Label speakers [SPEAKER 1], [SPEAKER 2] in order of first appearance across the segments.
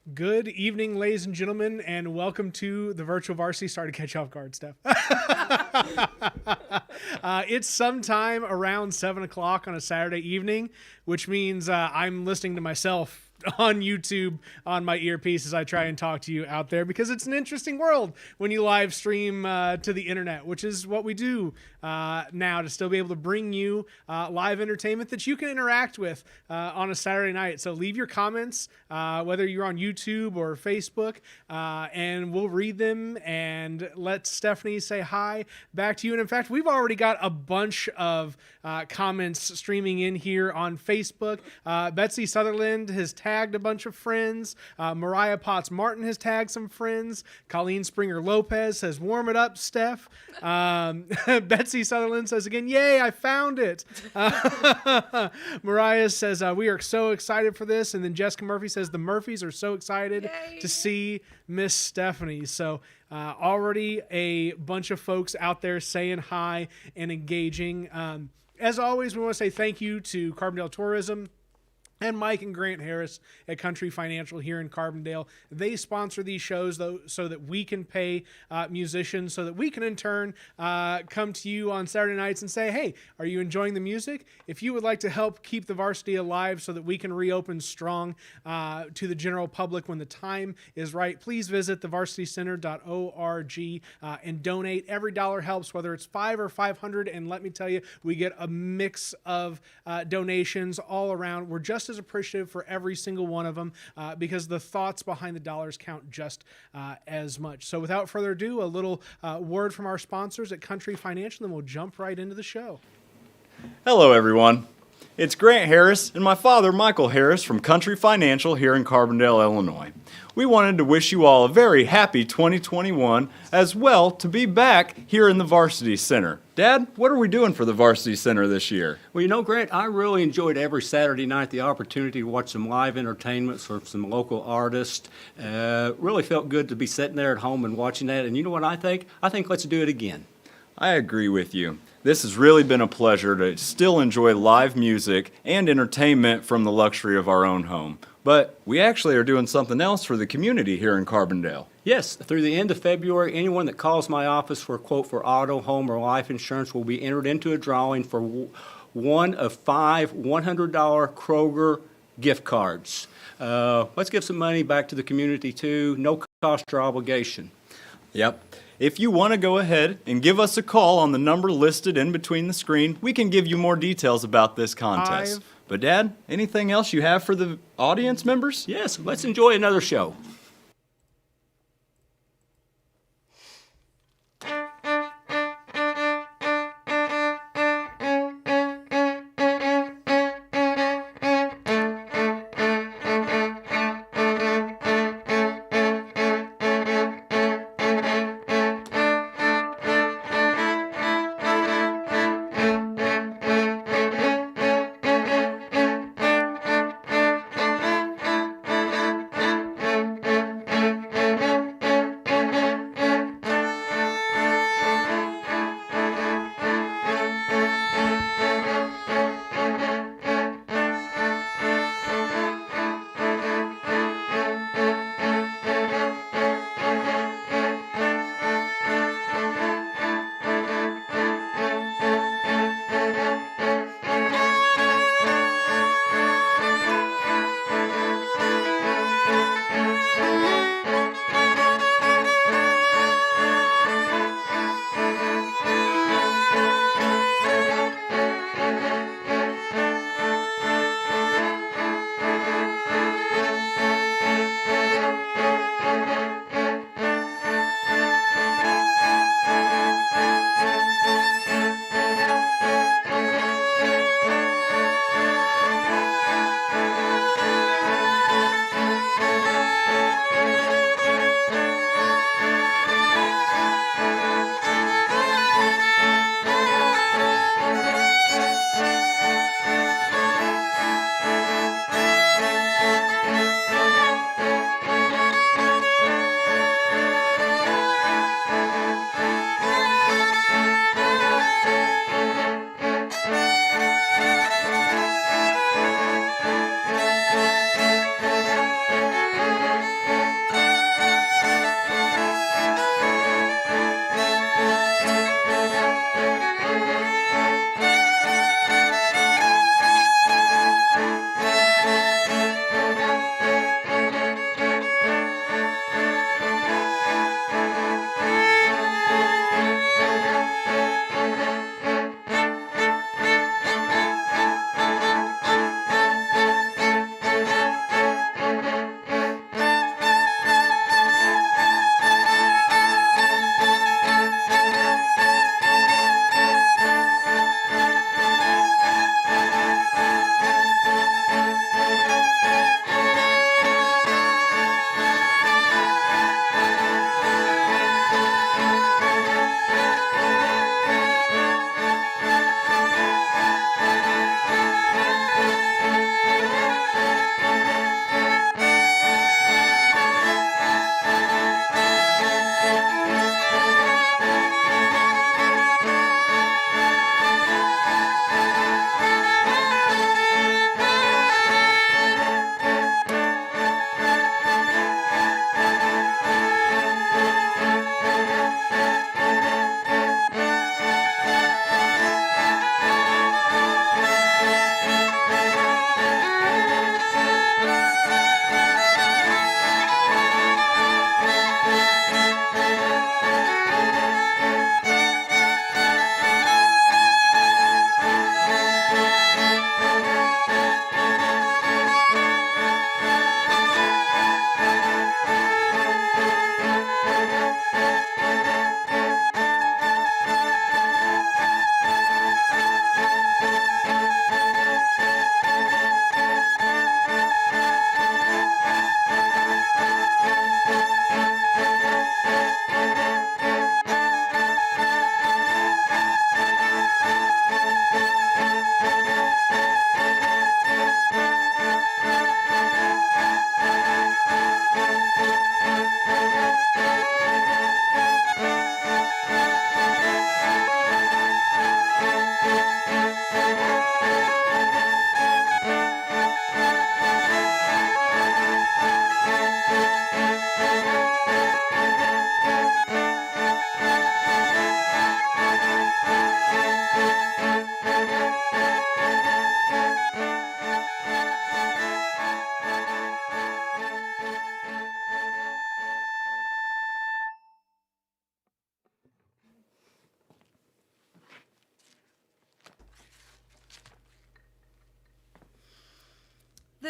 [SPEAKER 1] Good evening, ladies and gentlemen, and welcome to the virtual varsity. Sorry to catch you off guard, Steph. It's sometime around 7 o'clock on a Saturday evening, which means I'm listening to myself on YouTube on my earpiece as I try and talk to you out there, because it's an interesting world when you live stream to the internet, which is what we do now to still be able to bring you live entertainment that you can interact with on a Saturday night. So leave your comments, whether you're on YouTube or Facebook, and we'll read them and let Stephanie say hi back to you. And in fact, we've already got a bunch of comments streaming in here on Facebook. Betsy Sutherland has tagged a bunch of friends. Mariah Potts Martin has tagged some friends. Colleen Springer Lopez says, "Warm it up, Steph." Betsy Sutherland says again, "Yay, I found it." Mariah says, "We are so excited for this." And then Jessica Murphy says, "The Murphys are so excited to see Miss Stephanie." So already a bunch of folks out there saying hi and engaging. As always, we want to say thank you to Carbondale Tourism and Mike and Grant Harris at Country Financial here in Carbondale. They sponsor these shows, though, so that we can pay musicians, so that we can in turn come to you on Saturday nights and say, "Hey, are you enjoying the music?" If you would like to help keep the varsity alive so that we can reopen strong to the general public when the time is right, please visit thevarsitycenter.org and donate. Every dollar helps, whether it's $5 or $500. And let me tell you, we get a mix of donations all around. We're just as appreciative for every single one of them because the thoughts behind the dollars count just as much. So without further ado, a little word from our sponsors at Country Financial, and we'll jump right into the show.
[SPEAKER 2] Hello, everyone. It's Grant Harris and my father, Michael Harris, from Country Financial here in Carbondale, Illinois. We wanted to wish you all a very happy 2021, as well to be back here in the Varsity Center. Dad, what are we doing for the Varsity Center this year?
[SPEAKER 3] Well, you know, Grant, I really enjoyed every Saturday night the opportunity to watch some live entertainments from some local artists. Really felt good to be sitting there at home and watching that. And you know what I think? I think let's do it again.
[SPEAKER 2] I agree with you. This has really been a pleasure to still enjoy live music and entertainment from the luxury of our own home. But we actually are doing something else for the community here in Carbondale.
[SPEAKER 3] Yes, through the end of February, anyone that calls my office for a quote for auto, home, or life insurance will be entered into a drawing for one of 5 $100 Kroger gift cards. Let's give some money back to the community, too. No cost or obligation.
[SPEAKER 2] Yep. If you want to go ahead and give us a call on the number listed in between the screen, we can give you more details about this contest. But Dad, anything else you have for the audience members?
[SPEAKER 3] Yes, let's enjoy another show.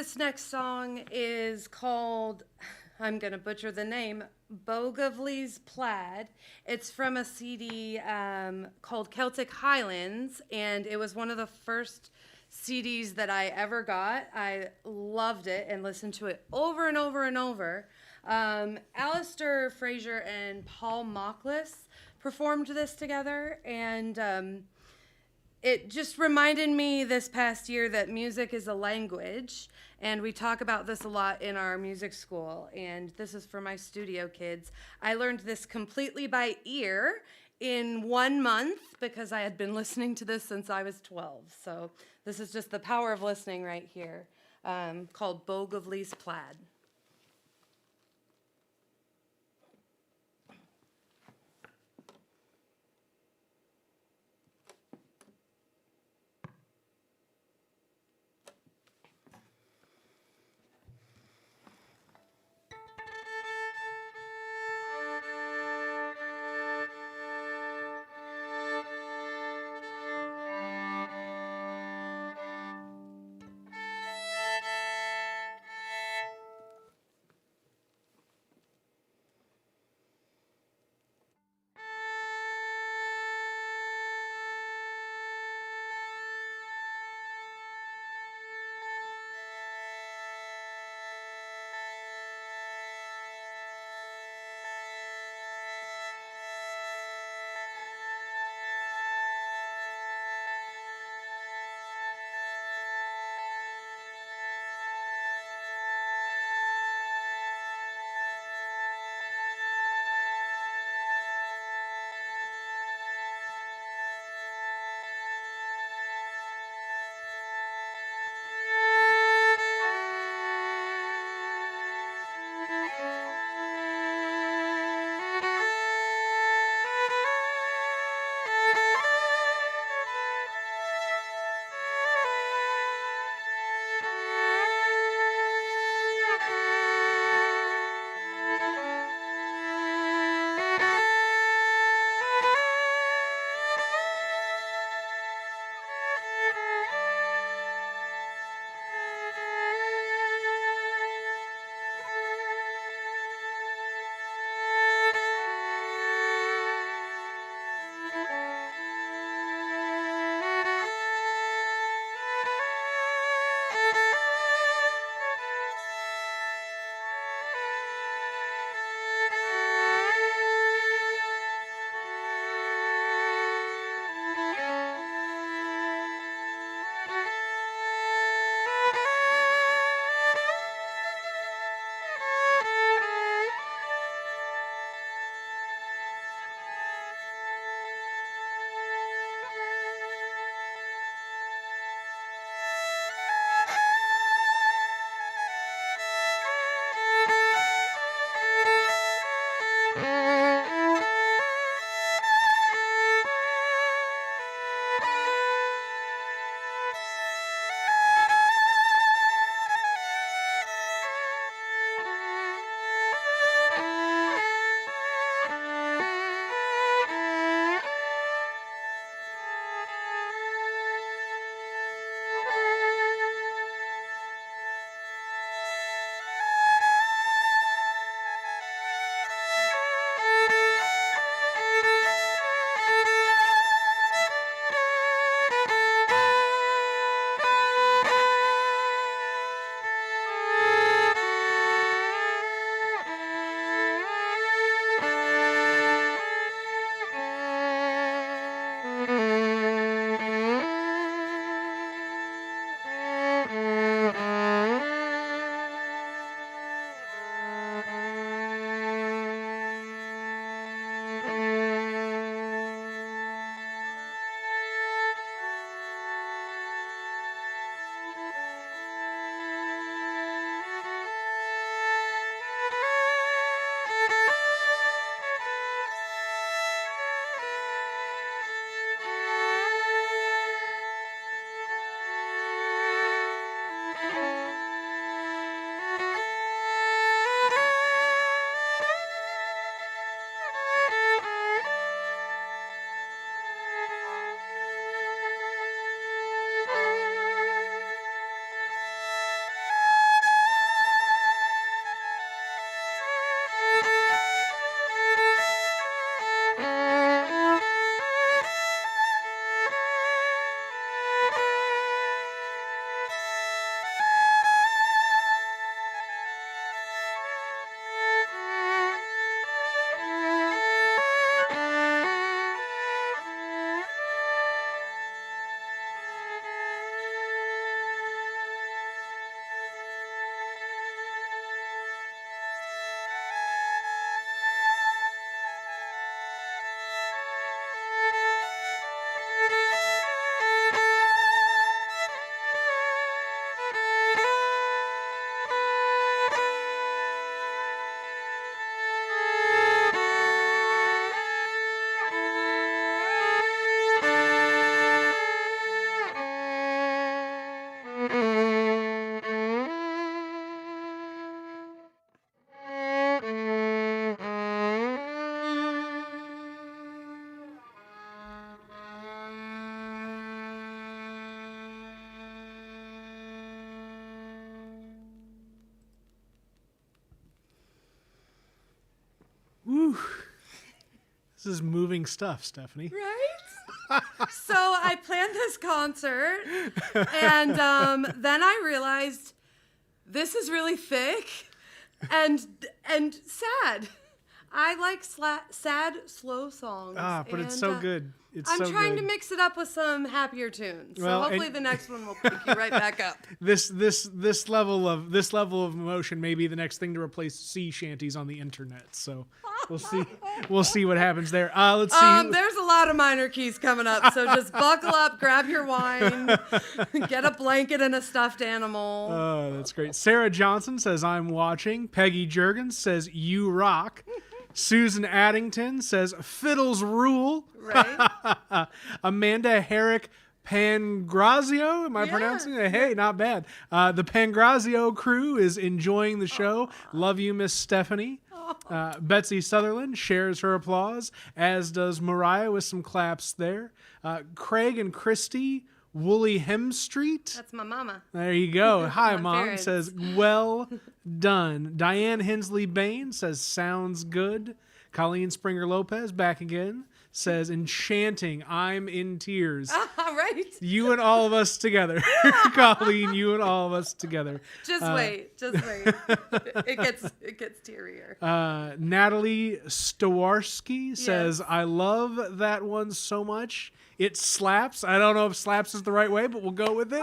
[SPEAKER 4] This next song is called, I'm going to butcher the name, Bogavli's Plaid. It's from a CD called Celtic Highlands, and it was one of the first CDs that I ever got. I loved it and listened to it over and over and over. Alistair Fraser and Paul Mocklis performed this together, and it just reminded me this past year that music is a language, and we talk about this a lot in our music school, and this is for my studio kids. I learned this completely by ear in 1 month because I had been listening to this since I was 12. So this is just the power of listening right here, called Bogavli's Plaid.
[SPEAKER 1] This is moving stuff, Stephanie.
[SPEAKER 4] Right? So I planned this concert, and then I realized this is really thick and sad. I like sad, slow songs.
[SPEAKER 1] But it's so good. It's
[SPEAKER 4] I'm
[SPEAKER 1] so
[SPEAKER 4] trying
[SPEAKER 1] good.
[SPEAKER 4] to mix it up with some happier tunes. So
[SPEAKER 1] Well,
[SPEAKER 4] hopefully
[SPEAKER 1] and-
[SPEAKER 4] the next one will pick you right back up.
[SPEAKER 1] This level of emotion may be the next thing to replace sea shanties on the internet. So we'll see what happens there. Let's see.
[SPEAKER 4] There's a lot of minor keys coming up, so just buckle up, grab your wine, get a blanket and a stuffed animal.
[SPEAKER 1] Oh, that's great. Sarah Johnson says, I'm watching. Peggy Jurgens says, you rock. Susan Addington says, fiddles rule.
[SPEAKER 4] Right?
[SPEAKER 1] Amanda Herrick Pangrazio, am I pronouncing it? Hey, not bad. The Pangrazio crew is enjoying the show. Love you, Miss Stephanie. Betsy Sutherland shares her applause, as does Mariah with some claps there. Craig and Christy Wooley Hemstreet.
[SPEAKER 4] That's my mama.
[SPEAKER 1] There you go. Hi,
[SPEAKER 4] My
[SPEAKER 1] Mom.
[SPEAKER 4] parents.
[SPEAKER 1] Says, well done. Diane Hensley Bain says, sounds good. Colleen Springer Lopez back again. Says, enchanting. I'm in tears.
[SPEAKER 4] All right.
[SPEAKER 1] You and all of us together. Colleen, you and all of us together.
[SPEAKER 4] Just wait. It gets tearier.
[SPEAKER 1] Natalie Stowarski says,
[SPEAKER 4] Yes.
[SPEAKER 1] I love that one so much. It slaps. I don't know if slaps is the right way, but we'll go with it.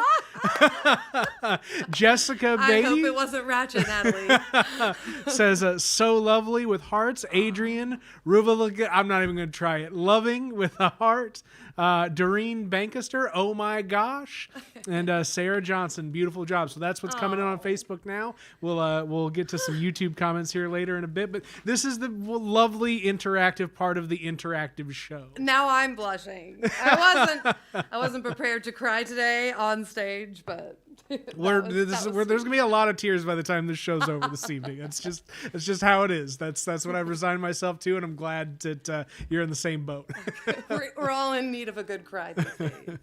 [SPEAKER 1] Jessica
[SPEAKER 4] I
[SPEAKER 1] Beatty
[SPEAKER 4] hope it wasn't ratchet, Natalie.
[SPEAKER 1] says, so lovely with hearts. Adrian Ruvala, I'm not even going to try it. Loving with a heart. Doreen Bankister, oh my gosh. And Sarah Johnson, beautiful job. So that's what's coming in on Facebook now. We'll get to some YouTube comments here later in a bit. But this is the lovely interactive part of the interactive show.
[SPEAKER 4] Now I'm blushing. I wasn't prepared to cry today on stage, but
[SPEAKER 1] There's gonna be a lot of tears by the time this show's over this evening. It's just how it is. That's what I've resigned myself to, and I'm glad that you're in the same boat.
[SPEAKER 4] we're all in need of a good cry these days.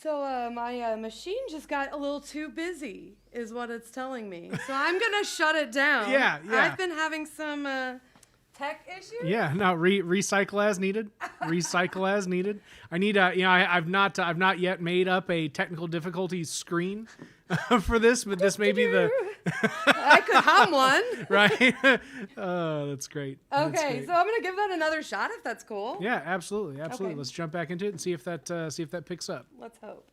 [SPEAKER 4] So my machine just got a little too busy, is what it's telling me. So I'm gonna shut it down.
[SPEAKER 1] Yeah.
[SPEAKER 4] I've been having some tech issues.
[SPEAKER 1] Yeah, no, recycle as needed. Recycle as needed. I need I've not yet made up a technical difficulties screen for this, but this may be the
[SPEAKER 4] I could hum one.
[SPEAKER 1] right. Oh, that's great. That's
[SPEAKER 4] Okay,
[SPEAKER 1] great.
[SPEAKER 4] so I'm gonna give that another shot if that's cool.
[SPEAKER 1] Yeah, absolutely.
[SPEAKER 4] Okay.
[SPEAKER 1] Let's jump back into it and see if that picks up.
[SPEAKER 4] Let's hope.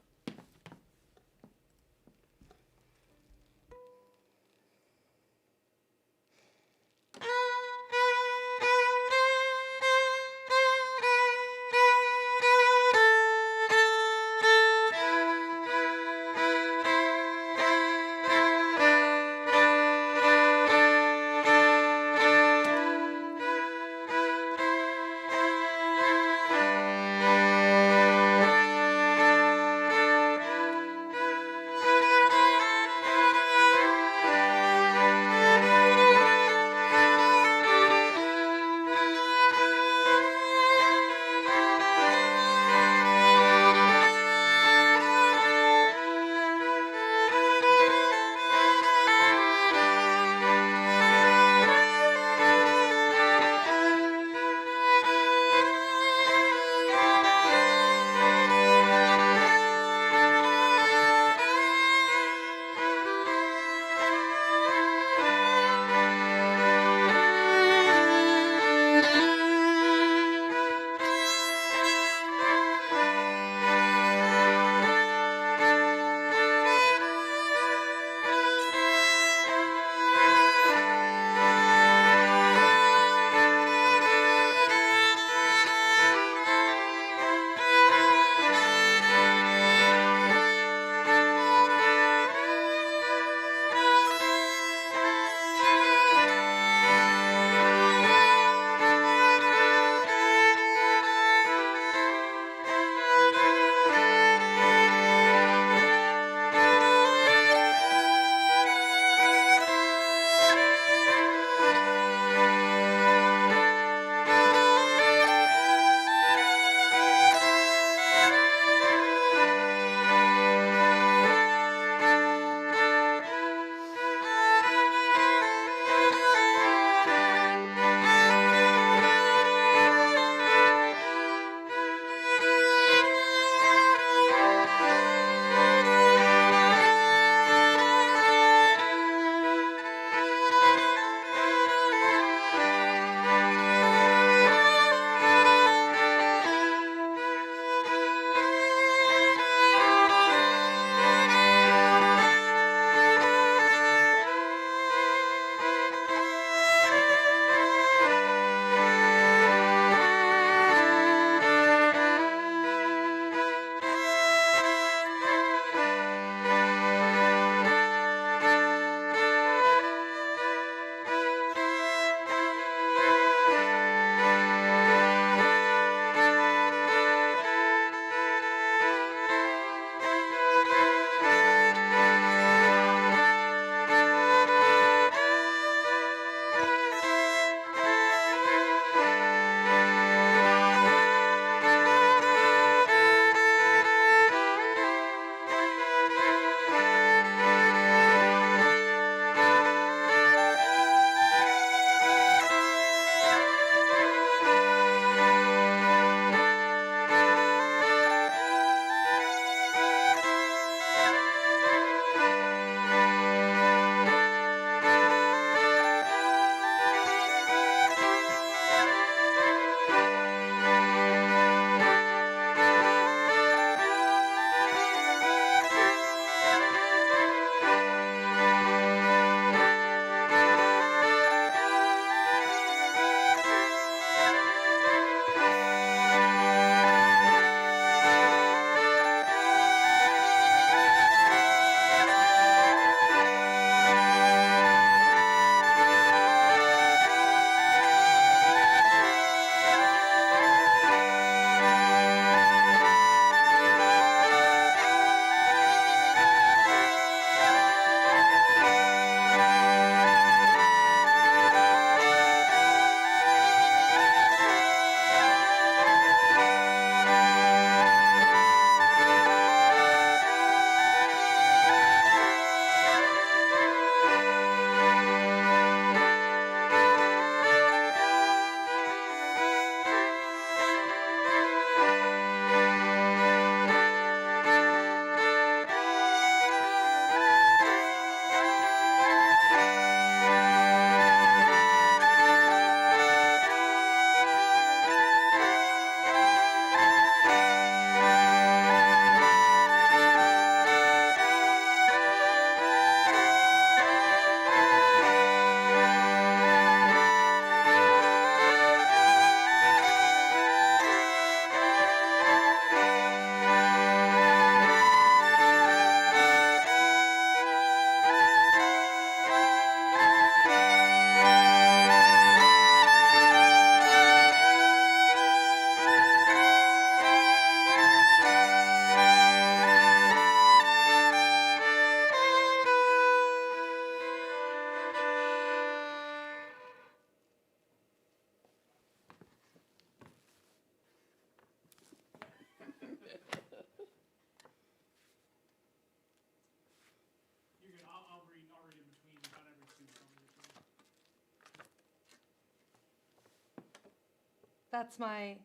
[SPEAKER 4] That's my,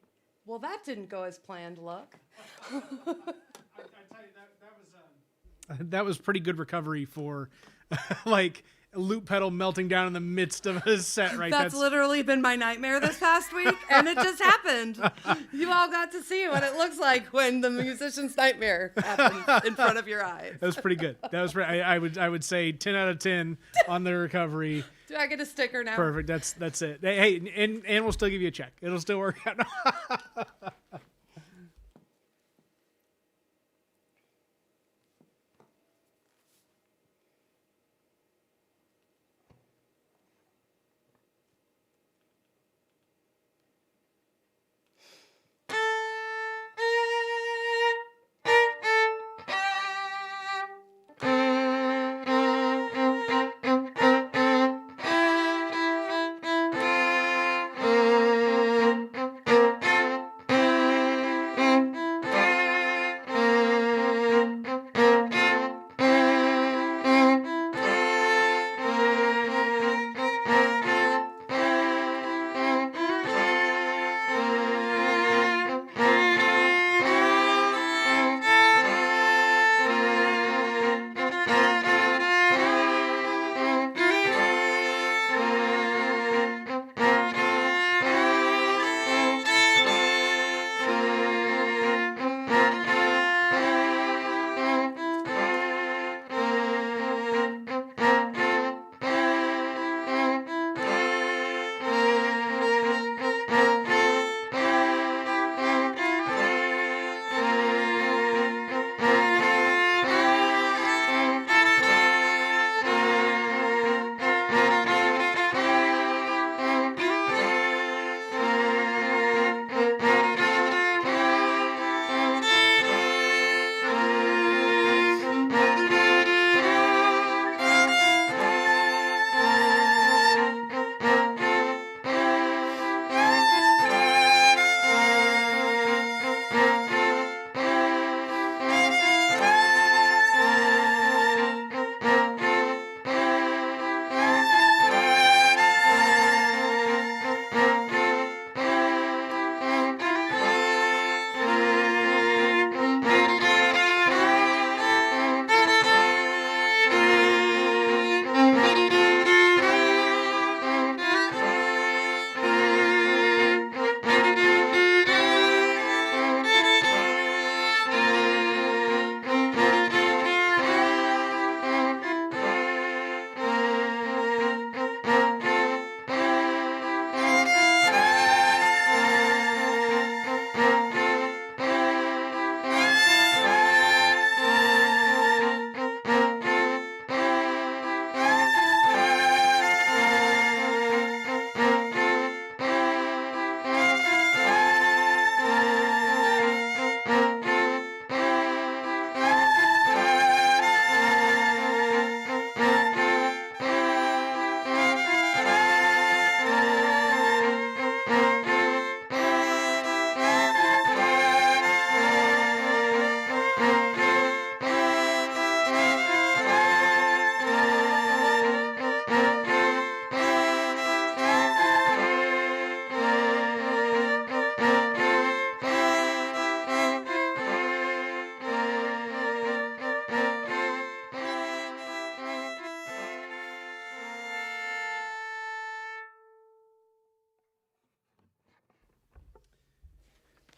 [SPEAKER 4] well, that didn't go as planned look.
[SPEAKER 1] I tell you that was pretty good recovery for like a loop pedal melting down in the midst of a set, right?
[SPEAKER 4] That's literally been my nightmare this past week, and it just happened. You all got to see what it looks like when the musician's nightmare happens in front of your eyes.
[SPEAKER 1] That was pretty good. That was I would say 10 out of 10 on the recovery.
[SPEAKER 4] Do I get a sticker now?
[SPEAKER 1] Perfect. That's it. Hey, and we'll still give you a check. It'll still work out.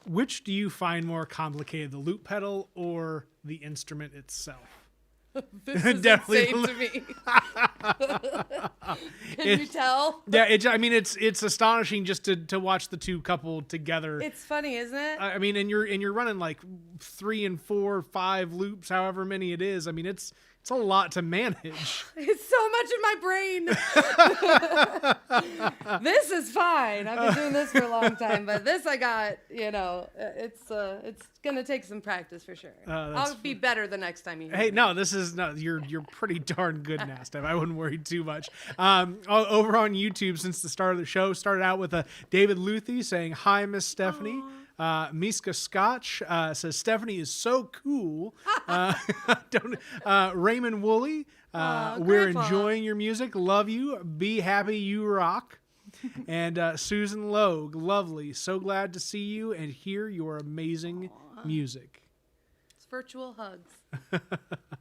[SPEAKER 1] Which do you find more complicated, the loop pedal or the instrument itself?
[SPEAKER 4] This is insane to me. Can you tell?
[SPEAKER 1] Yeah, it's astonishing just to watch the two coupled together.
[SPEAKER 4] It's funny, isn't it?
[SPEAKER 1] I mean, and you're running like 3 and 4, 5 loops, however many it is. I mean, it's a lot to manage.
[SPEAKER 4] It's so much in my brain. This is fine. I've been doing this for a long time, but this I got, it's gonna take some practice for sure. I'll be better the next time you hear
[SPEAKER 1] Hey,
[SPEAKER 4] me.
[SPEAKER 1] you're pretty darn good now, Steph. I wouldn't worry too much. Over on YouTube, since the start of the show, started out with David Luthi saying, "Hi, Miss Stephanie." Miska Scotch says Stephanie is so cool. Raymond Wooley, we're
[SPEAKER 4] Grandpa.
[SPEAKER 1] enjoying your music. Love you. Be happy you rock. And Susan Logue, lovely. So glad to see you and hear your amazing music.
[SPEAKER 4] It's virtual hugs.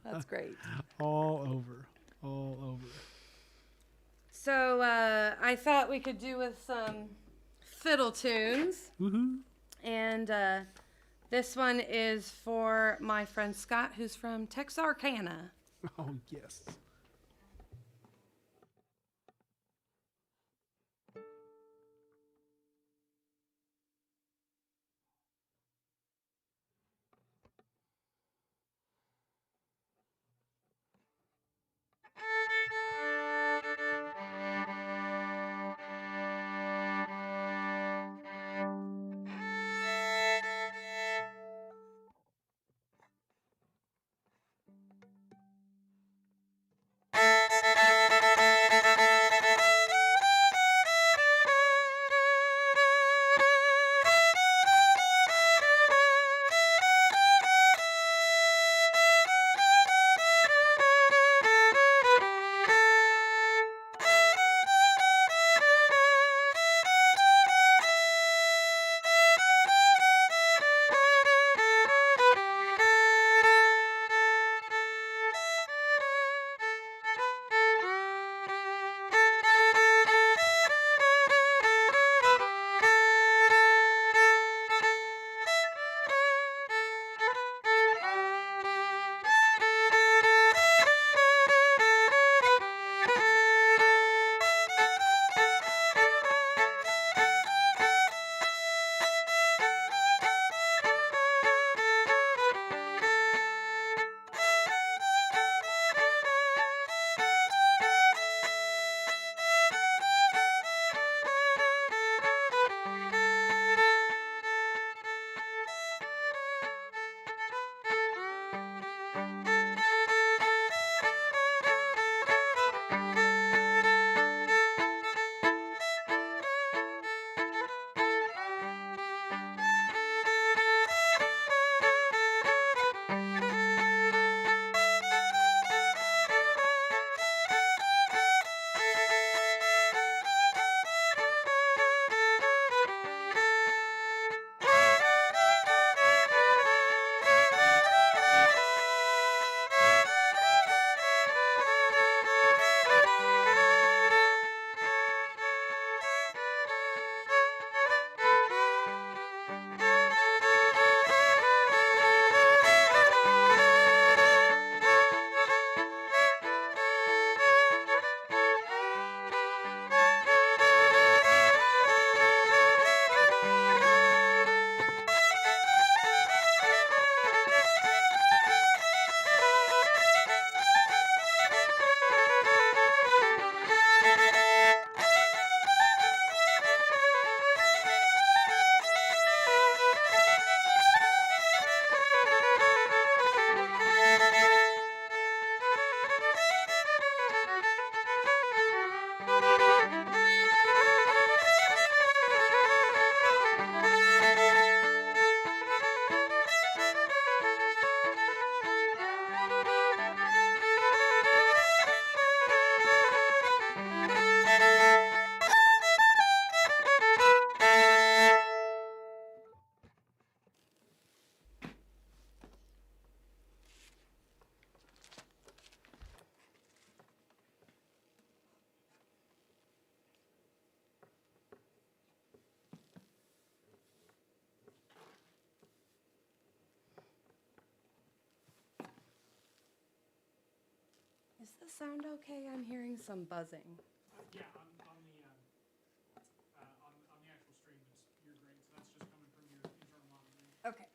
[SPEAKER 4] That's great.
[SPEAKER 1] All over. All over.
[SPEAKER 4] So I thought we could do with some fiddle tunes.
[SPEAKER 1] Woohoo.
[SPEAKER 4] And this one is for my friend Scott, who's from Texarkana.
[SPEAKER 1] Oh, yes.
[SPEAKER 4] Is the sound okay? I'm hearing some buzzing.
[SPEAKER 1] Yeah, on the actual stream, you're great. So that's just coming from your internal monitoring.
[SPEAKER 4] Okay.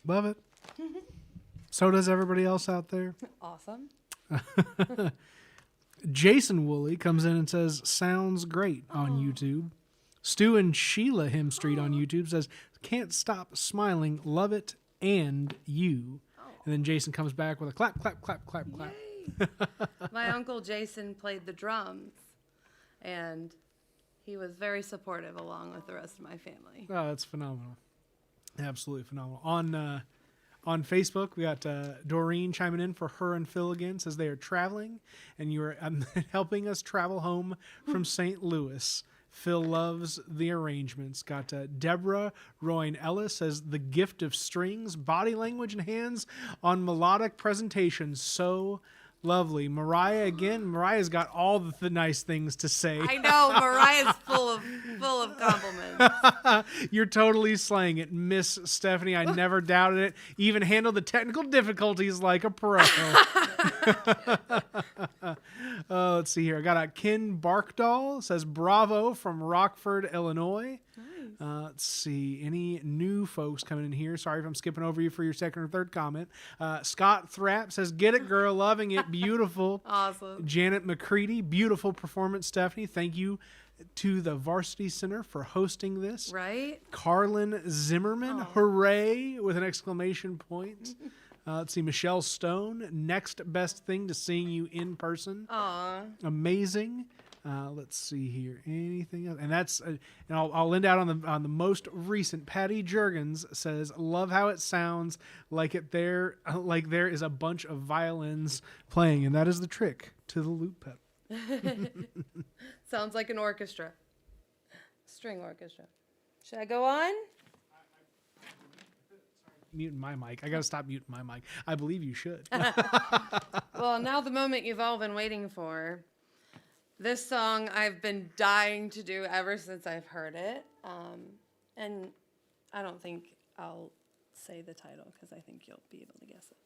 [SPEAKER 1] Love it. So does everybody else out there.
[SPEAKER 4] Awesome.
[SPEAKER 1] Jason Wooley comes in and says, sounds great on YouTube. Stu and Sheila Hemstreet on YouTube says, can't stop smiling, love it, and you. And then Jason comes back with a clap, clap, clap, clap, clap.
[SPEAKER 4] My uncle Jason played the drums, and he was very supportive along with the rest of my family.
[SPEAKER 1] Oh, that's phenomenal. Absolutely phenomenal. On Facebook, we got Doreen chiming in for her and Phil again, says they are traveling, and you are helping us travel home from St. Louis. Phil loves the arrangements. Got Deborah Royne Ellis says the gift of strings, body language, and hands on melodic presentations. So lovely. Mariah again. Mariah's got all the nice things to say.
[SPEAKER 4] I know Mariah's full of compliments.
[SPEAKER 1] You're totally slaying it, Miss Stephanie. I never doubted it. Even handled the technical difficulties like a pro. Let's see here. I got a Ken Barkdahl says bravo from Rockford, Illinois. Nice. Let's see. Any new folks coming in here? Sorry if I'm skipping over you for your second or third comment. Scott Thrapp says, get it, girl. Loving it. Beautiful.
[SPEAKER 4] Awesome.
[SPEAKER 1] Janet McCready. Beautiful performance, Stephanie. Thank you to the Varsity Center for hosting this.
[SPEAKER 4] Right?
[SPEAKER 1] Carlin Zimmerman. Hooray! With an exclamation point. Let's see, Michelle Stone. Next best thing to seeing you in person.
[SPEAKER 4] Aw.
[SPEAKER 1] Amazing. Let's see here. Anything else? And that's and I'll end out on the most recent. Patty Jurgens says, "Love how it sounds like there is a bunch of violins playing, and that is the trick to the loop pedal."
[SPEAKER 4] Sounds like an orchestra. String orchestra. Should I go on?
[SPEAKER 1] Muting my mic. I got to stop muting my mic. I believe you should.
[SPEAKER 4] Well, now the moment you've all been waiting for. This song I've been dying to do ever since I've heard it. And I don't think I'll say the title because I think you'll be able to guess it.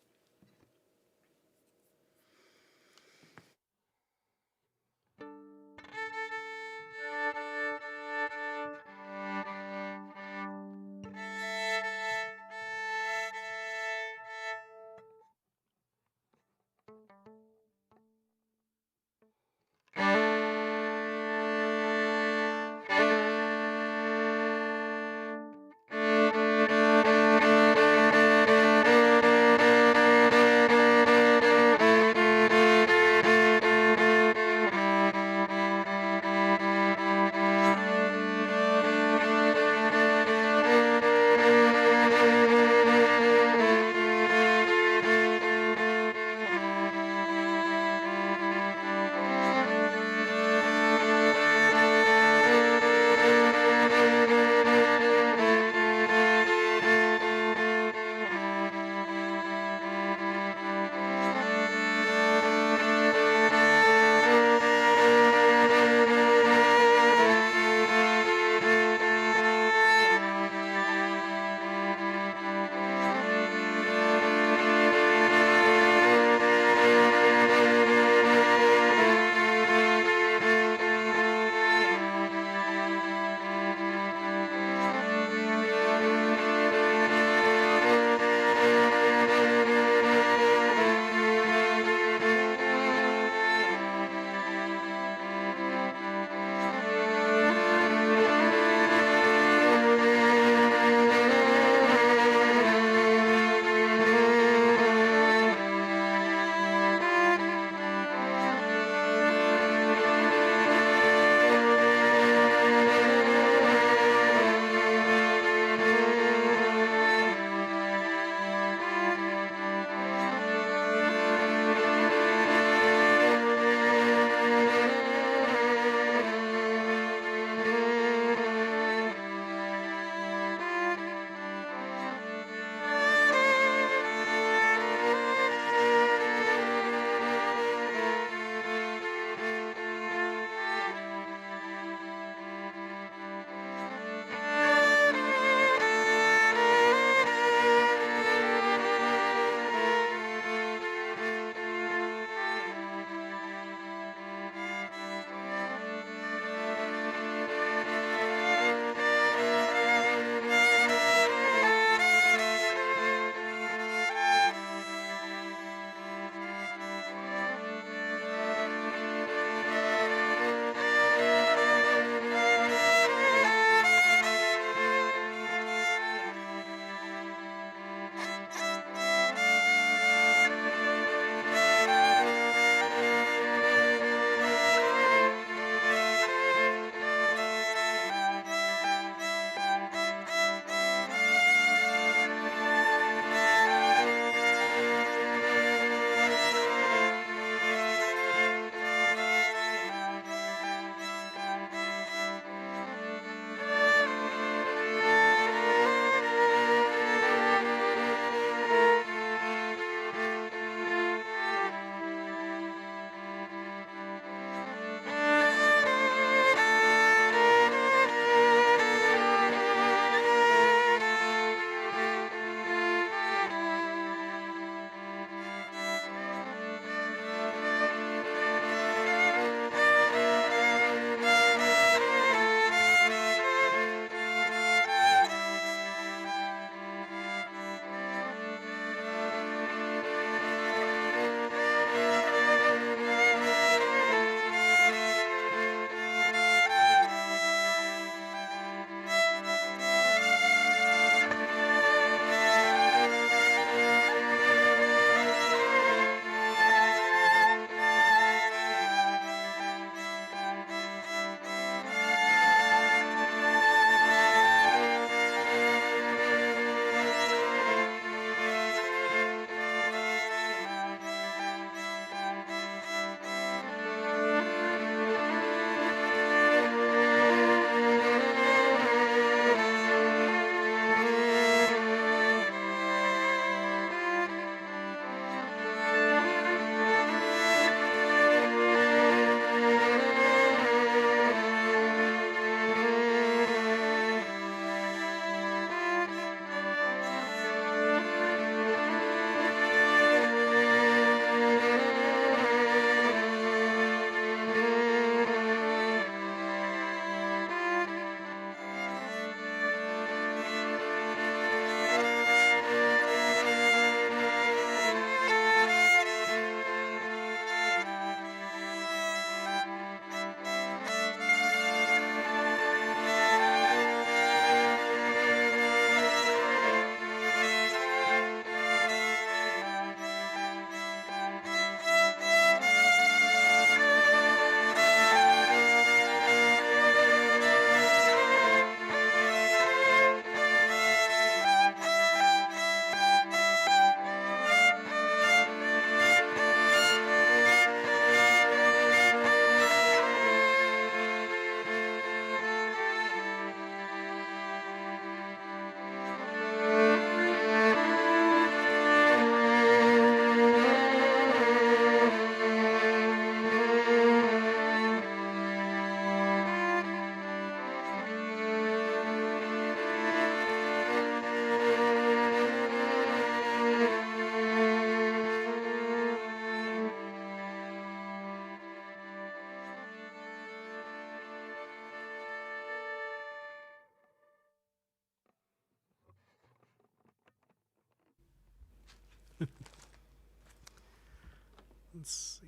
[SPEAKER 1] Let's see.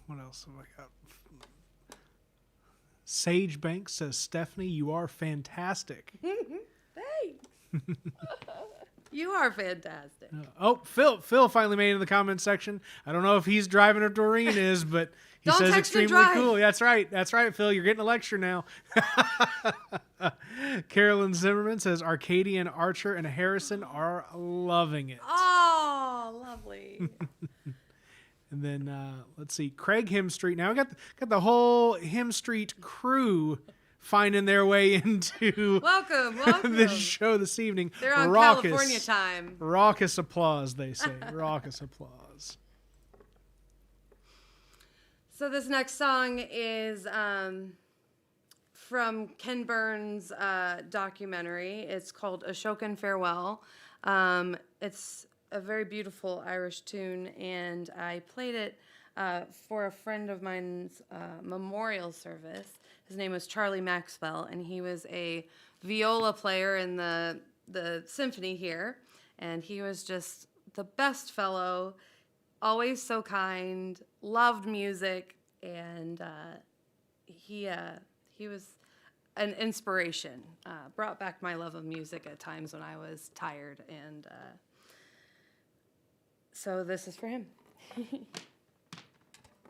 [SPEAKER 1] What else have I got? Sage Banks says, Stephanie, you are fantastic.
[SPEAKER 4] Thanks. You are fantastic.
[SPEAKER 1] Oh, Phil finally made it in the comment section. I don't know if he's driving or Doreen is, but he
[SPEAKER 4] Don't
[SPEAKER 1] says
[SPEAKER 4] text and
[SPEAKER 1] extremely
[SPEAKER 4] drive.
[SPEAKER 1] cool. That's right, Phil. You're getting a lecture now. Carolyn Zimmerman says, Arcadian, Archer, and Harrison are loving it.
[SPEAKER 4] Oh, lovely.
[SPEAKER 1] And then let's see, Craig Him Street. Now we got the whole Him Street crew finding their way into
[SPEAKER 4] Welcome.
[SPEAKER 1] this show this evening.
[SPEAKER 4] They're on
[SPEAKER 1] Raucous,
[SPEAKER 4] California time.
[SPEAKER 1] Raucous applause, they say. Raucous applause.
[SPEAKER 4] So this next song is from Ken Burns' documentary. It's called Ashokan Farewell. It's a very beautiful Irish tune, and I played it for a friend of mine's memorial service. His name was Charlie Maxwell, and he was a viola player in the symphony here, and he was just the best fellow, always so kind, loved music, and he was an inspiration. Brought back my love of music at times when I was tired, and so this is for him.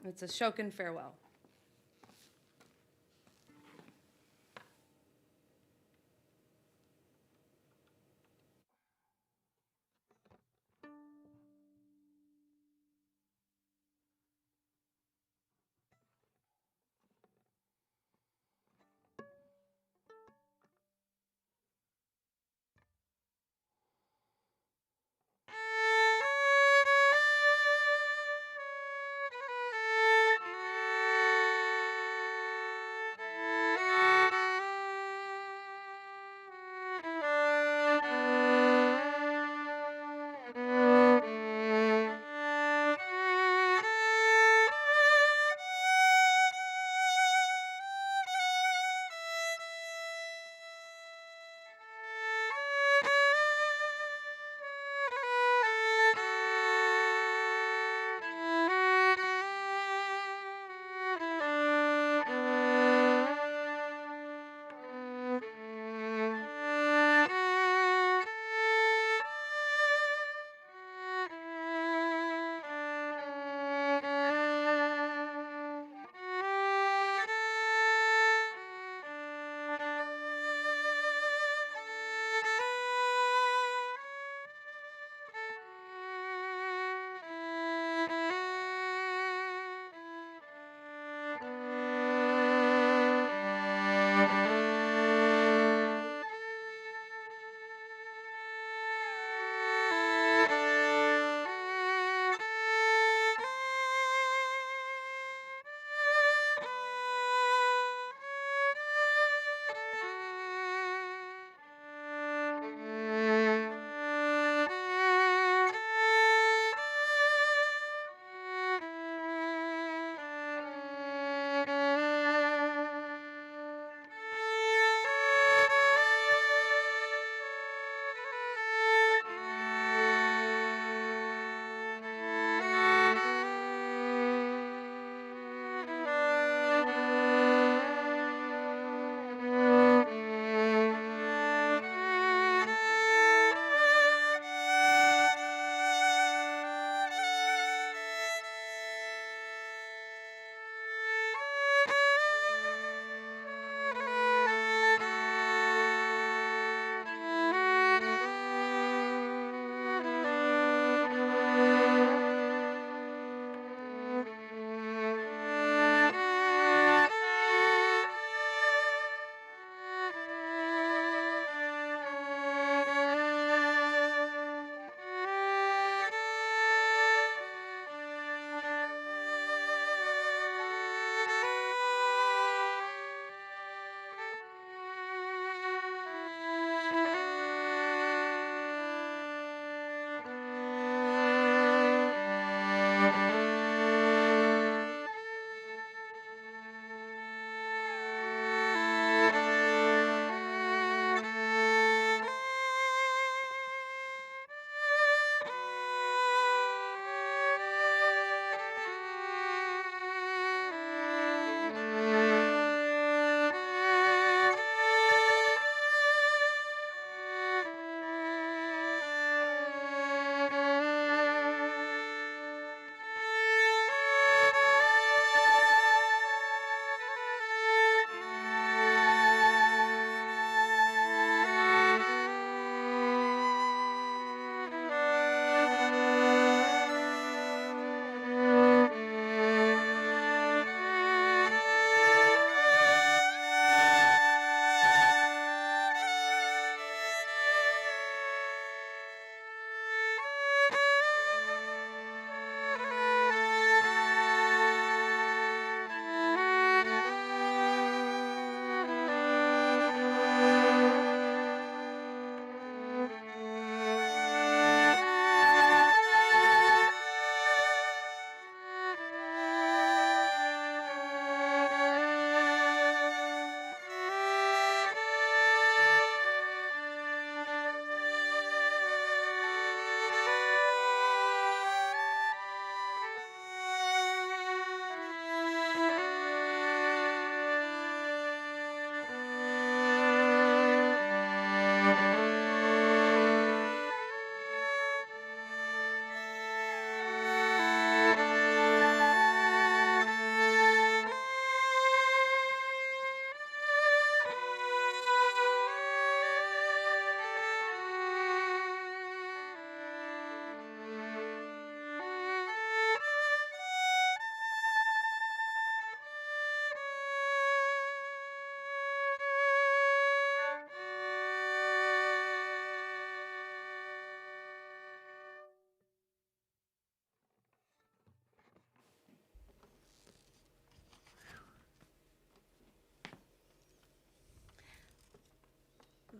[SPEAKER 4] It's Ashokan Farewell.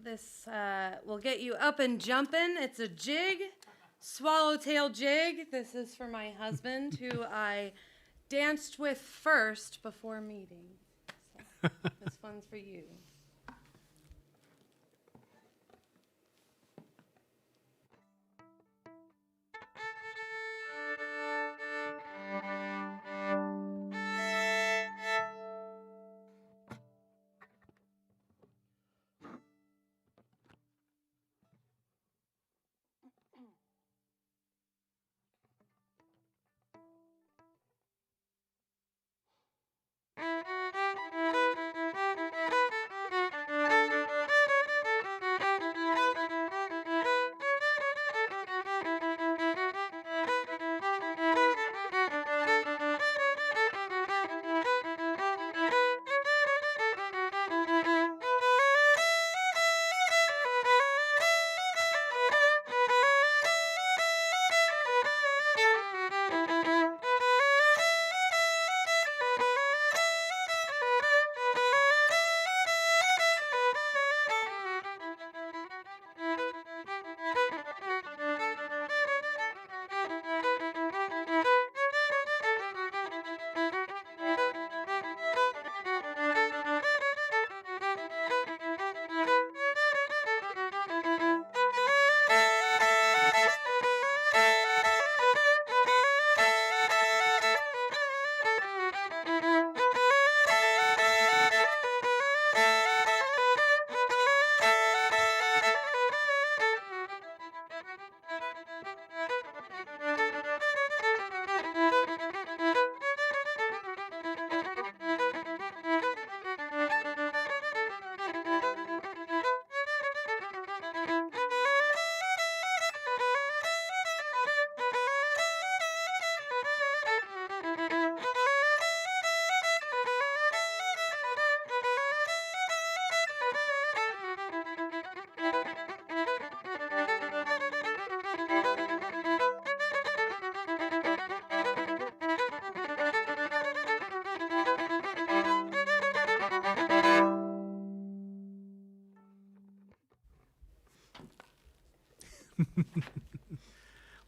[SPEAKER 4] This will get you up and jumping. It's a jig, swallowtail jig. This is for my husband, who I danced with first before meeting. So this one's for you.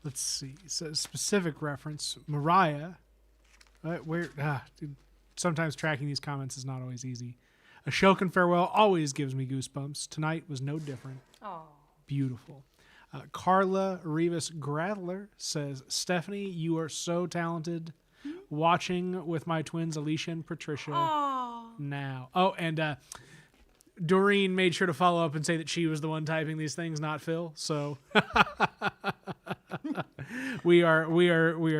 [SPEAKER 1] Let's see. So specific reference, Mariah. Dude, sometimes tracking these comments is not always easy. Ashokan Farewell always gives me goosebumps. Tonight was no different.
[SPEAKER 4] Oh.
[SPEAKER 1] Beautiful. Carla Rivas Gradler says, Stephanie, you are so talented. Watching with my twins, Alicia and Patricia. Now. Oh, and Doreen made sure to follow up and say that she was the one typing these things, not Phil. So we are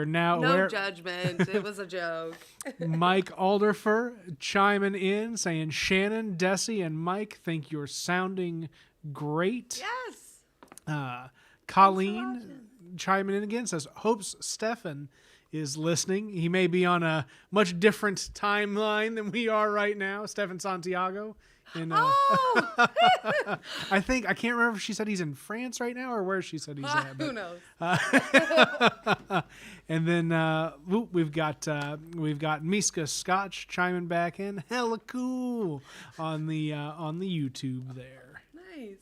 [SPEAKER 1] now
[SPEAKER 4] No judgment. It was a joke.
[SPEAKER 1] Mike Alderfer chiming in saying, Shannon, Desi, and Mike think you're sounding great.
[SPEAKER 4] Yes.
[SPEAKER 1] Colleen chiming in again says, hopes Stefan is listening. He may be on a much different timeline than we are right now. Stefan Santiago. I can't remember if she said he's in France right now or where she said he's at.
[SPEAKER 4] Who knows?
[SPEAKER 1] And then we've got Miska Scotch chiming back in. Hella cool on the YouTube there.
[SPEAKER 4] Nice.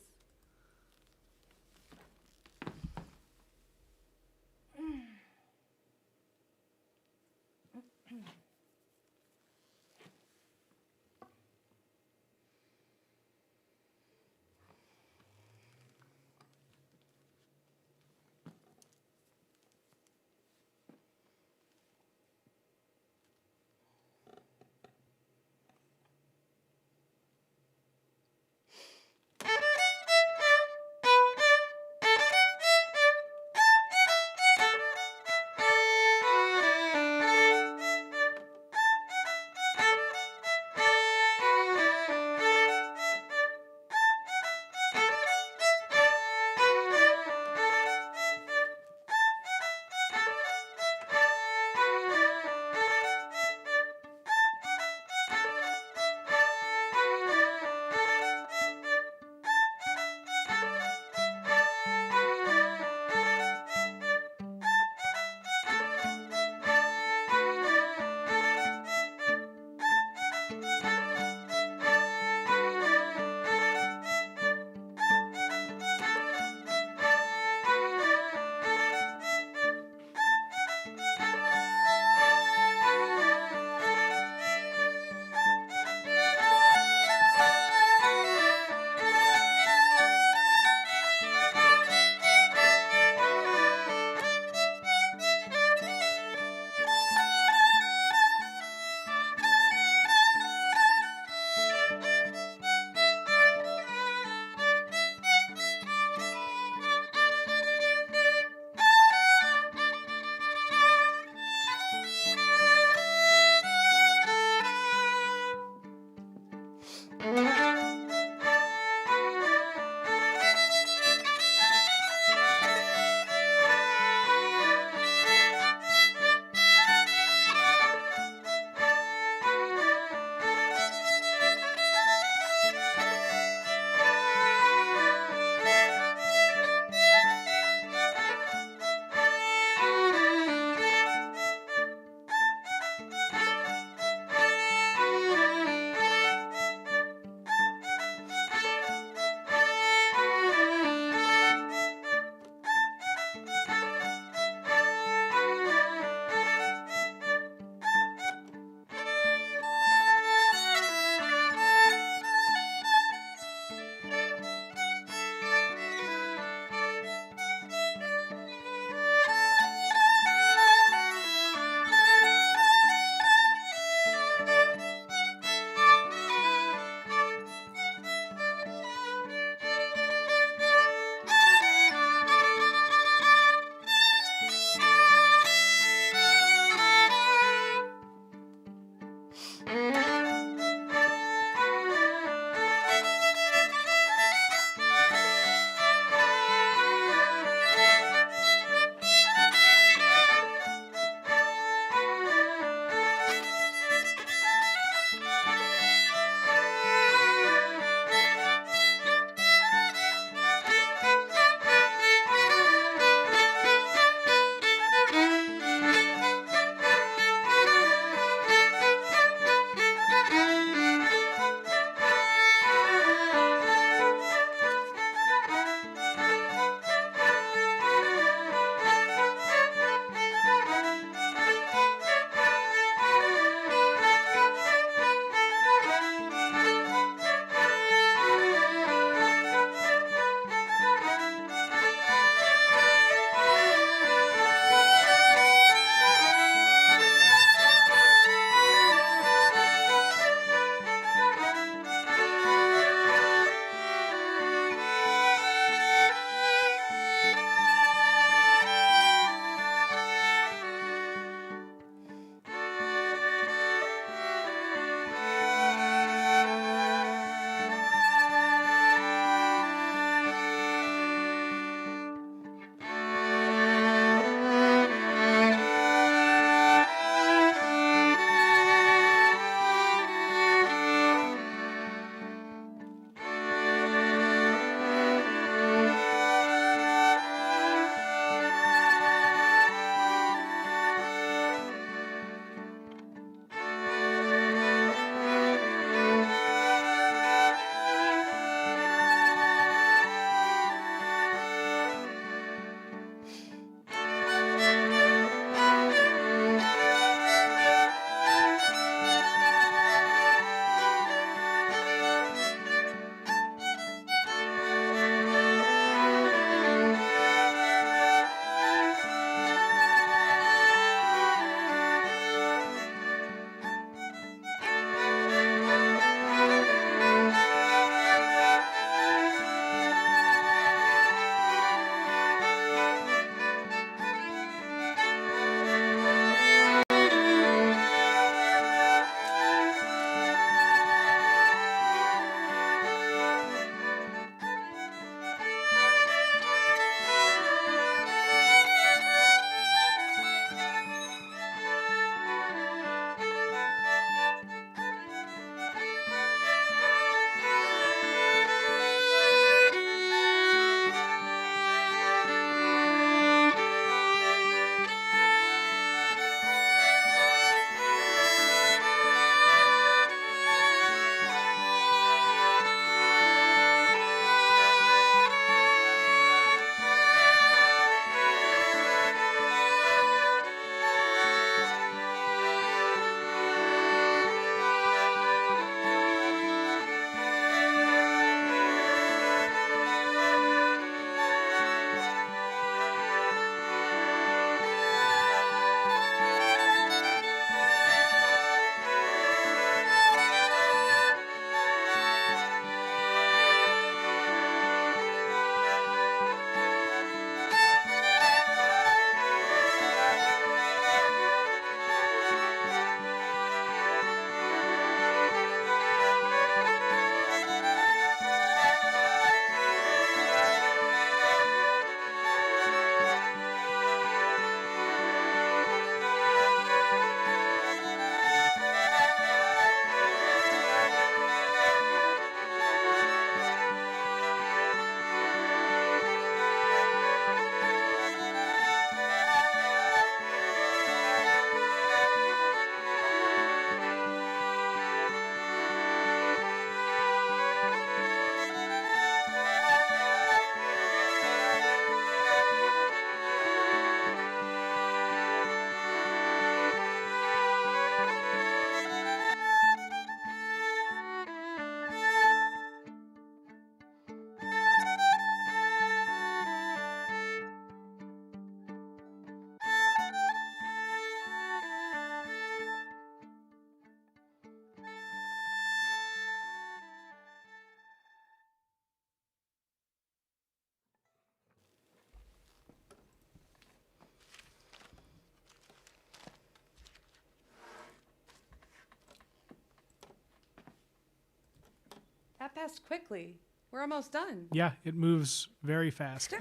[SPEAKER 4] passed quickly. We're almost done.
[SPEAKER 1] Yeah, it moves very fast.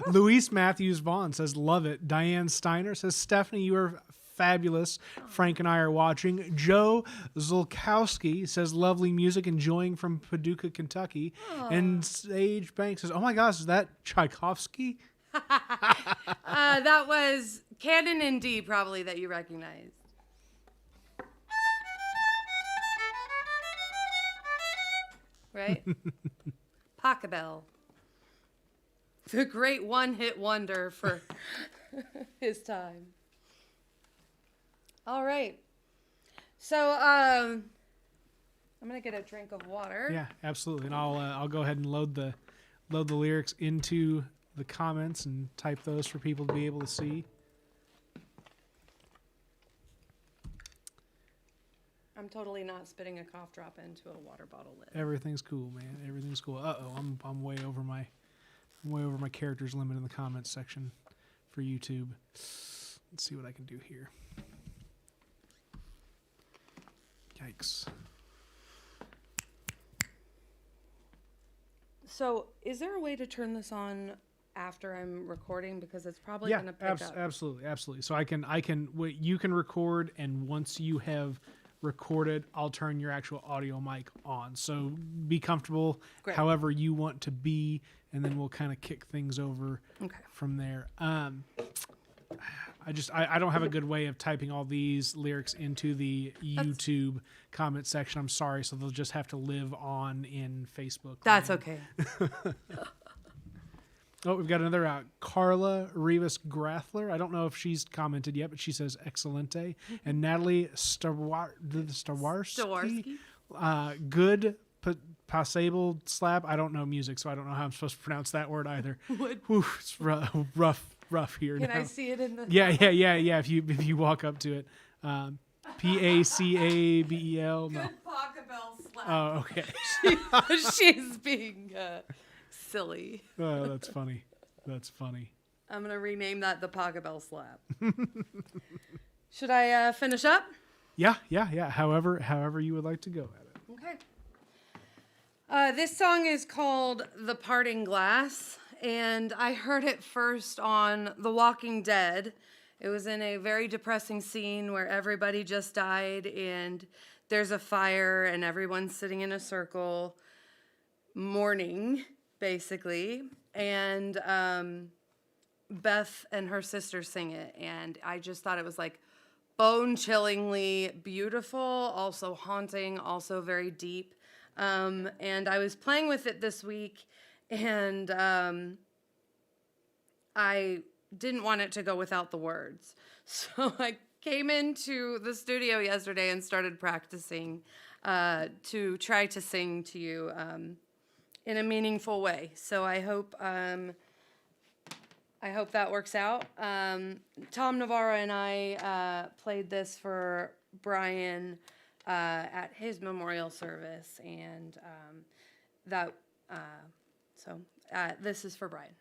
[SPEAKER 1] Luis Matthews Vaughn says, love it. Diane Steiner says, Stephanie, you are fabulous. Frank and I are watching. Joe Zulkowski says, lovely music, enjoying from Paducah, Kentucky. And Sage Banks says, oh my gosh, is that Tchaikovsky?
[SPEAKER 4] That was Canon in D, probably, that you recognized. Right? Pachelbel. The great one-hit wonder for his time. All right. So, I'm going to get a drink of water.
[SPEAKER 1] Yeah, absolutely. And I'll go ahead and load the lyrics into the comments and type those for people to be able to see.
[SPEAKER 4] I'm totally not spitting a cough drop into a water bottle lid.
[SPEAKER 1] Everything's cool, man. Everything's cool. I'm way over my character's limit in the comments section for YouTube. Let's see what I can do here. Yikes.
[SPEAKER 4] So, is there a way to turn this on after I'm recording, because it's probably going to pick up?
[SPEAKER 1] Absolutely. So you can record, and once you have recorded, I'll turn your actual audio mic on. So be comfortable however you want to be, and then we'll kind of kick things over from there. I don't have a good way of typing all these lyrics into the YouTube comment section. I'm sorry, so they'll just have to live on in Facebook.
[SPEAKER 4] That's okay.
[SPEAKER 1] Oh, we've got another Carla Rivas Grathler. I don't know if she's commented yet, but she says excelente. And Natalie Stawarski. Good passable slab. I don't know music, so I don't know how I'm supposed to pronounce that word either. Whew, it's rough here.
[SPEAKER 4] Can
[SPEAKER 1] now.
[SPEAKER 4] I see it in the?
[SPEAKER 1] Yeah. If you walk up to it, Pacabel. No.
[SPEAKER 4] Good Pachelbel slap.
[SPEAKER 1] Oh, okay.
[SPEAKER 4] She's being silly.
[SPEAKER 1] Oh, that's funny.
[SPEAKER 4] I'm going to rename that the Pachelbel slap. Should I finish up?
[SPEAKER 1] Yeah. However you would like to go at it.
[SPEAKER 4] Okay. This song is called The Parting Glass, and I heard it first on The Walking Dead. It was in a very depressing scene where everybody just died, and there's a fire, and everyone's sitting in a circle mourning, basically. And Beth and her sister sing it, and I just thought it was like bone-chillingly beautiful, also haunting, also very deep. And I was playing with it this week, and I didn't want it to go without the words. So I came into the studio yesterday and started practicing to try to sing to you in a meaningful way. So I hope that works out. Tom Navarro and I played this for Brian at his memorial service, and this is for Brian.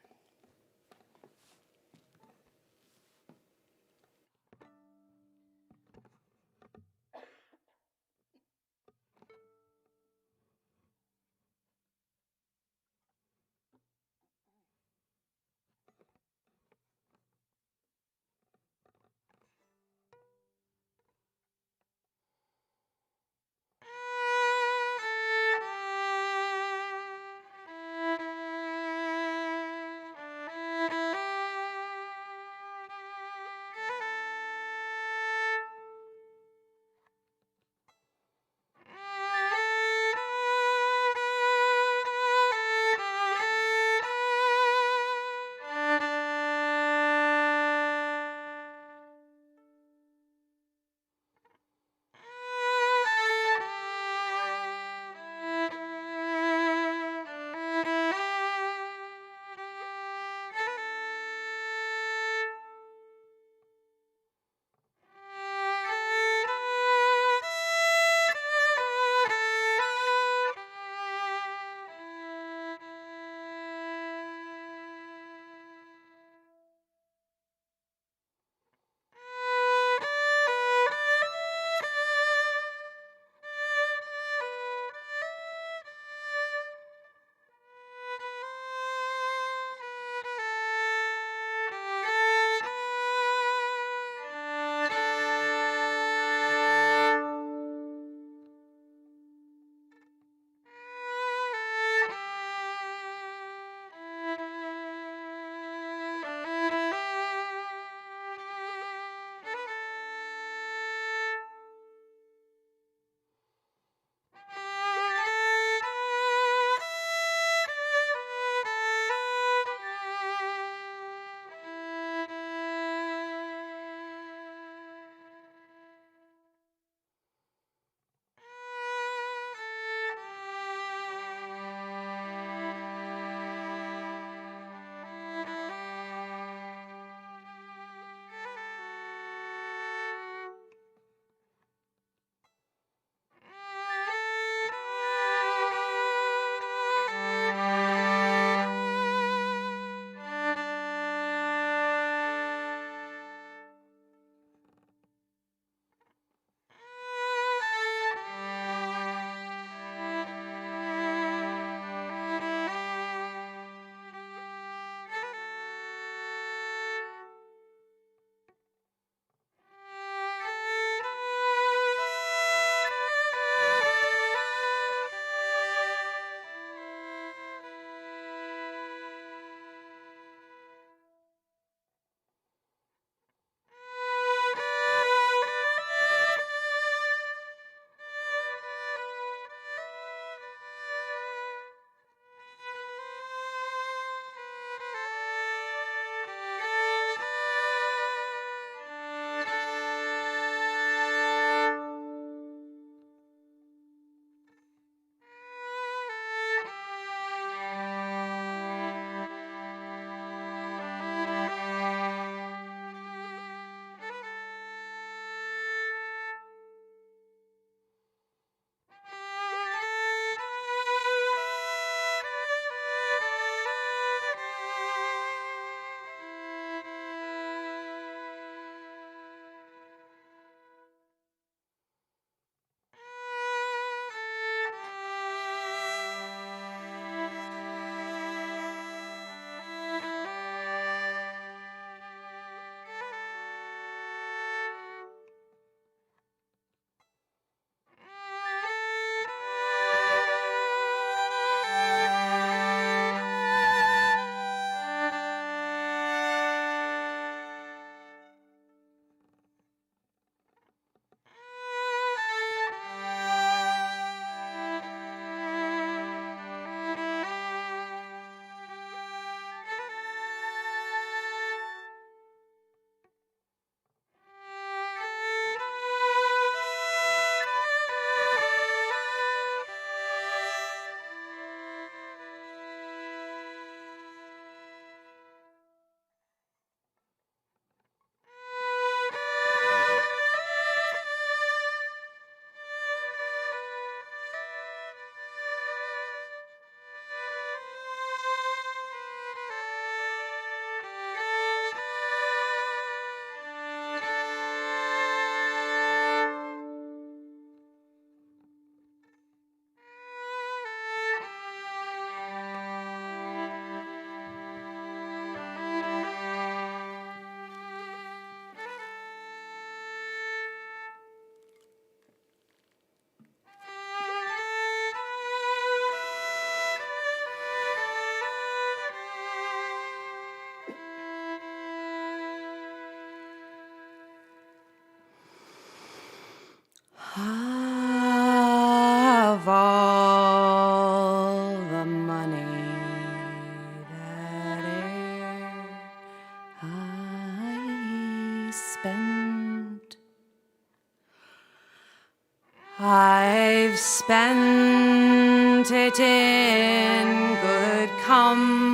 [SPEAKER 4] I've spent it in good company,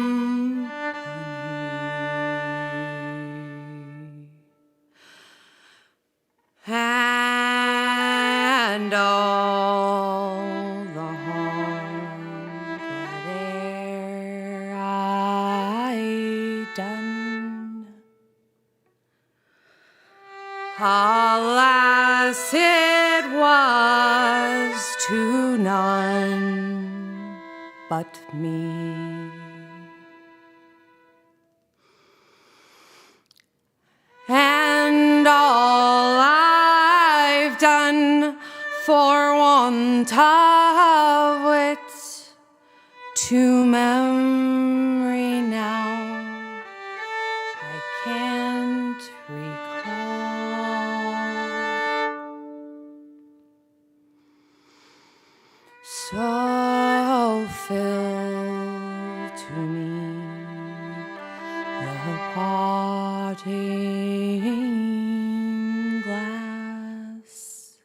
[SPEAKER 4] and all the harm that e'er I done, alas, it was to none but me. And all I've done for want of wit to memory now I can't recall. So fill to me the parting glass.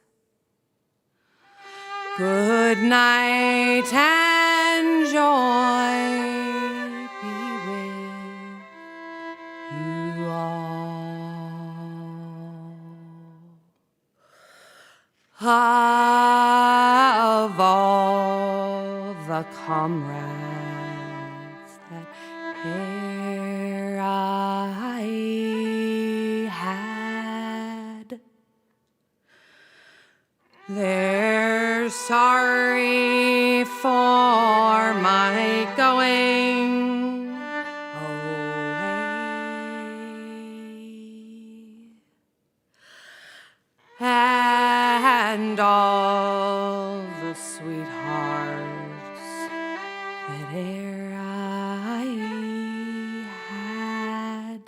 [SPEAKER 4] Good night and joy be with you all. Of all the comrades that e'er I had, they're sorry for my going away. And all the sweethearts that e'er I had,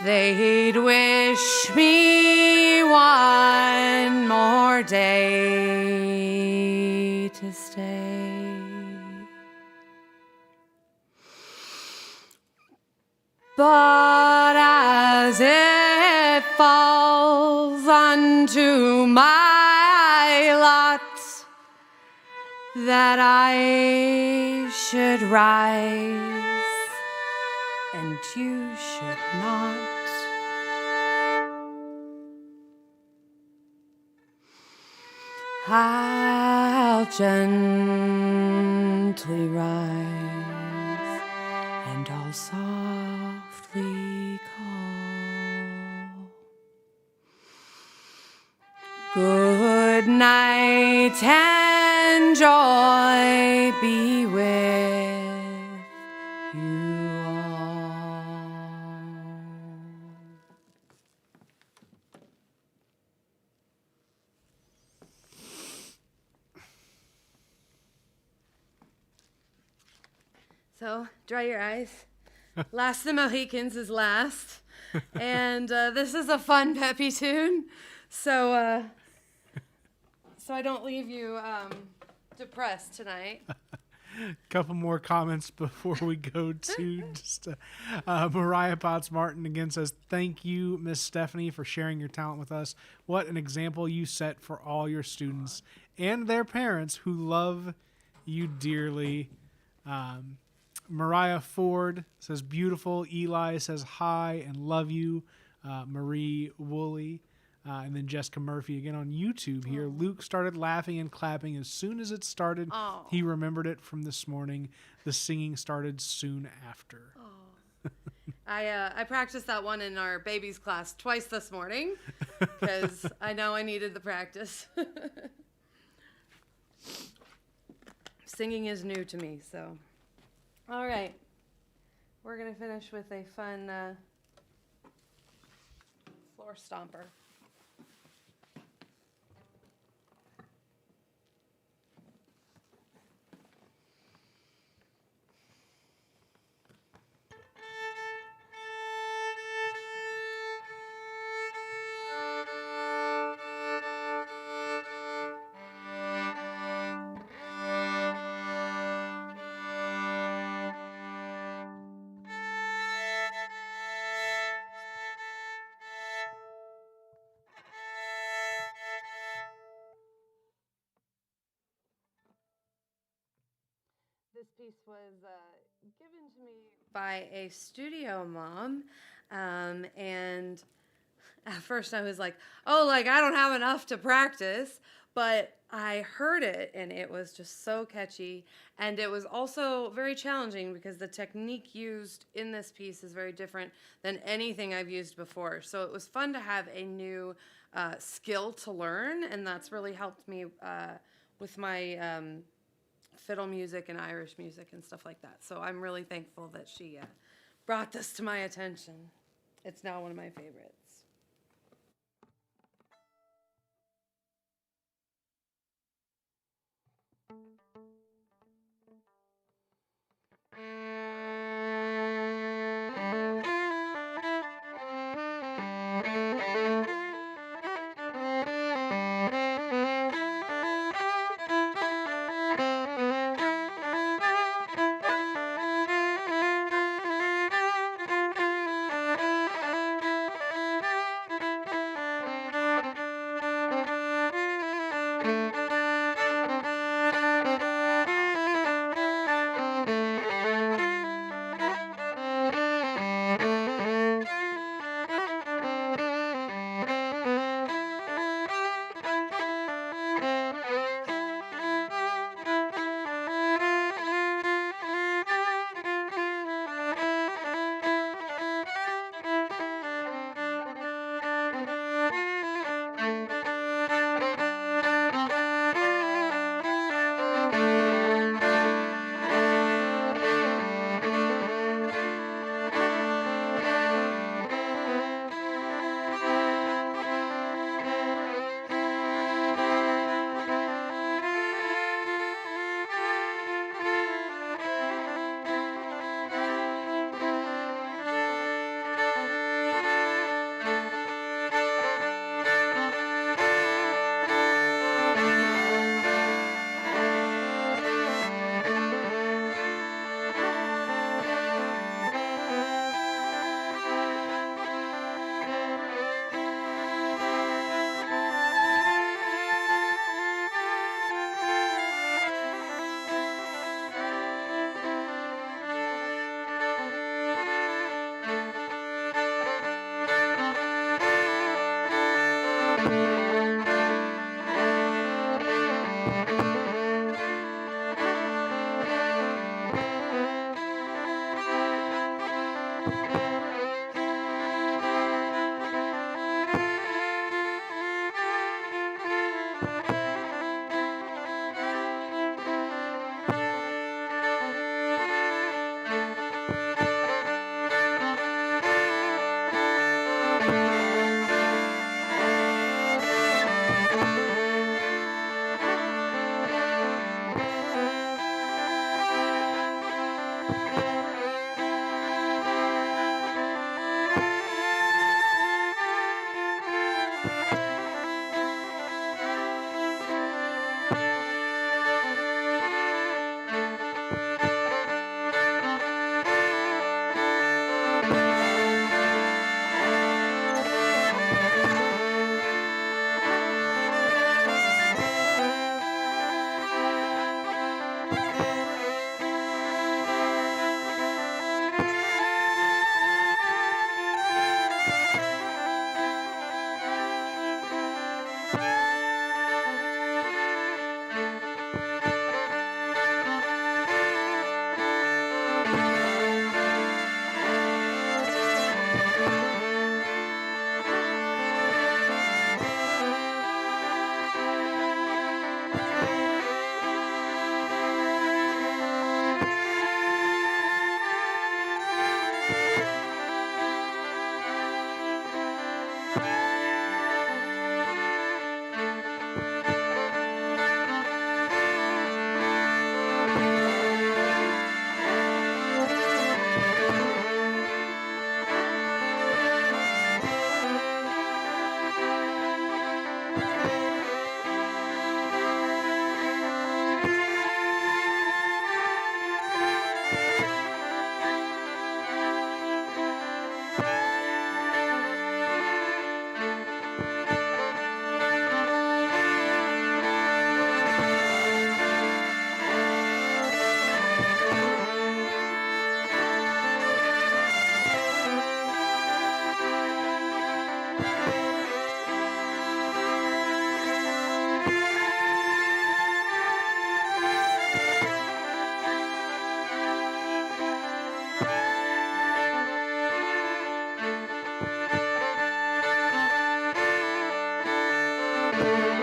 [SPEAKER 4] they'd wish me one more day to stay. But as it falls unto my lot that I should rise and you should not, I'll gently rise and I'll softly call. Good night and joy be with you all. So, dry your eyes. Last of the Mohicans is last. And this is a fun, peppy tune. So I don't leave you depressed tonight.
[SPEAKER 1] Couple more comments before we go to just Mariah Potts Martin again says, thank you, Miss Stephanie, for sharing your talent with us. What an example you set for all your students and their parents who love you dearly. Mariah Ford says, beautiful. Eli says, hi and love you. Marie Wooley. And then Jessica Murphy again on YouTube here. Aww. Luke started laughing and clapping as soon as it started. Aww. He remembered it from this morning. The singing started soon after.
[SPEAKER 4] I practiced that one in our babies class twice this morning because I know I needed the practice. Singing is new to me, so. All right. We're going to finish with a fun floor stomper. This piece was given to me by a studio mom, and at first I was like, oh, like I don't have enough to practice, but I heard it and it was just so catchy. And it was also very challenging because the technique used in this piece is very different than anything I've used before. So it was fun to have a new skill to learn, and that's really helped me with my fiddle music and Irish music and stuff like that. So I'm really thankful that she brought this to my attention. It's now one of my favorites.
[SPEAKER 1] Bye.